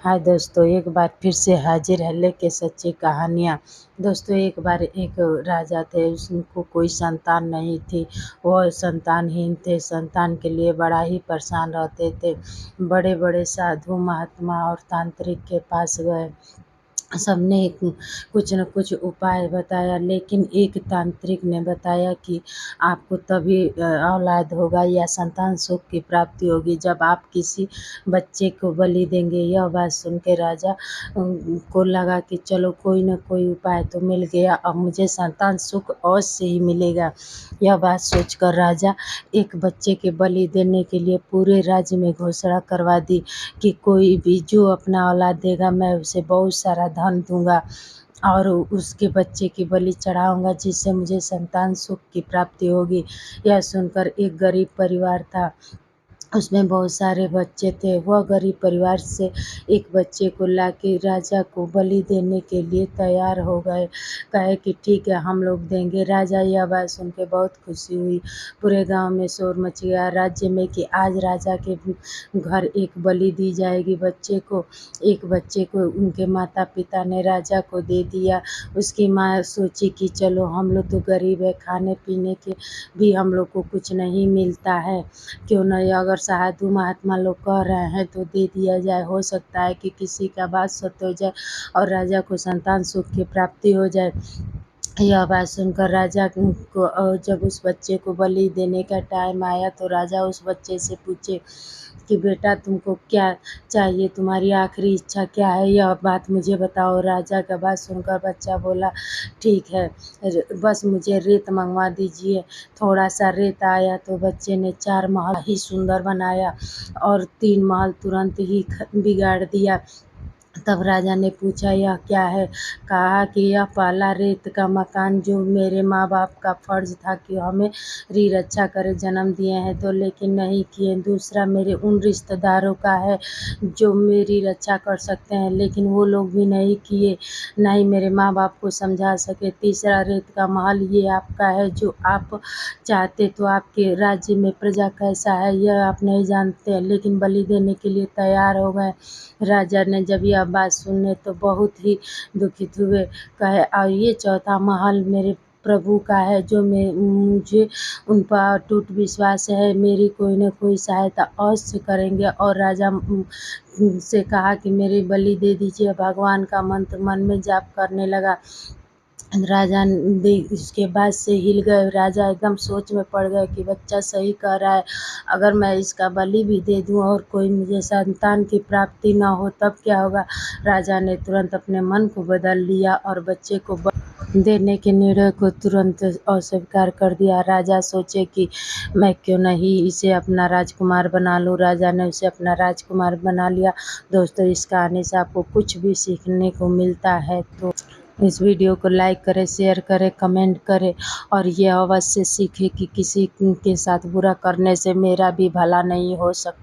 हाय दोस्तों, एक बार फिर से हाजिर है लेके सच्ची कहानियाँ। दोस्तों, एक बार एक राजा थे, उनको कोई संतान नहीं थी। वह संतानहीन थे, संतान के लिए बड़ा ही परेशान रहते थे। बड़े बड़े साधु महात्मा और तांत्रिक के पास गए। सबने कुछ न कुछ उपाय बताया, लेकिन एक तांत्रिक ने बताया कि आपको तभी औलाद होगा या संतान सुख की प्राप्ति होगी जब आप किसी बच्चे को बलि देंगे। यह बात सुन के राजा को लगा कि चलो कोई न कोई उपाय तो मिल गया, अब मुझे संतान सुख अवश्य ही मिलेगा। यह बात सोचकर राजा एक बच्चे के बलि देने के लिए पूरे राज्य में घोषणा करवा दी कि कोई भी जो अपना औलाद देगा, मैं उसे बहुत सारा धन दूंगा और उसके बच्चे की बलि चढ़ाऊंगा, जिससे मुझे संतान सुख की प्राप्ति होगी। यह सुनकर एक गरीब परिवार था, उसमें बहुत सारे बच्चे थे। वह गरीब परिवार से एक बच्चे को लाके राजा को बलि देने के लिए तैयार हो गए। कहे कि ठीक है, हम लोग देंगे। राजा यह बात सुन के बहुत खुशी हुई। पूरे गांव में शोर मच गया, राज्य में, कि आज राजा के घर एक बलि दी जाएगी बच्चे को। एक बच्चे को उनके माता पिता ने राजा को दे दिया। उसकी माँ सोची कि चलो हम लोग तो गरीब है, खाने पीने के भी हम लोग को कुछ नहीं मिलता है, क्यों नहीं अगर साधु महात्मा लोग कह रहे हैं तो दे दिया जाए। हो सकता है कि किसी का बात सत्य हो जाए और राजा को संतान सुख की प्राप्ति हो जाए। यह बात सुनकर राजा को जब उस बच्चे को बलि देने का टाइम आया तो राजा उस बच्चे से पूछे कि बेटा, तुमको क्या चाहिए, तुम्हारी आखिरी इच्छा क्या है, यह बात मुझे बताओ। राजा का बात सुनकर बच्चा बोला, ठीक है, बस मुझे रेत मंगवा दीजिए। थोड़ा सा रेत आया तो बच्चे ने 4 महल ही सुंदर बनाया और 3 महल तुरंत ही बिगाड़ दिया। तब राजा ने पूछा, यह क्या है? कहा कि यह पहला रेत का मकान जो मेरे माँ बाप का फर्ज था कि हमें रक्षा करे, जन्म दिए हैं तो लेकिन नहीं किए। दूसरा मेरे उन रिश्तेदारों का है जो मेरी रक्षा कर सकते हैं, लेकिन वो लोग भी नहीं किए, ना ही मेरे माँ बाप को समझा सके। तीसरा रेत का महल ये आपका है, जो आप चाहते तो आपके राज्य में प्रजा कैसा है यह आप नहीं जानते हैं, लेकिन बलि देने के लिए तैयार हो गए। राजा ने जब यह बात सुने तो बहुत ही दुखित हुए। कहे, और ये चौथा महल मेरे प्रभु का है, जो मुझे उन पर अटूट विश्वास है, मेरी कोई न कोई सहायता अवश्य करेंगे। और राजा से कहा कि मेरी बलि दे दीजिए। भगवान का मंत्र मन में जाप करने लगा। राजा इसके बाद से हिल गए। राजा एकदम सोच में पड़ गए कि बच्चा सही कह रहा है, अगर मैं इसका बलि भी दे दूं और कोई मुझे संतान की प्राप्ति ना हो तब क्या होगा। राजा ने तुरंत अपने मन को बदल लिया और बच्चे को देने के निर्णय को तुरंत अस्वीकार कर दिया। राजा सोचे कि मैं क्यों नहीं इसे अपना राजकुमार बना लूं। राजा ने उसे अपना राजकुमार बना लिया। दोस्तों, इस कहानी से आपको कुछ भी सीखने को मिलता है तो इस वीडियो को लाइक करें, शेयर करें, कमेंट करें और ये अवश्य सीखें कि किसी के साथ बुरा करने से मेरा भी भला नहीं हो सकता।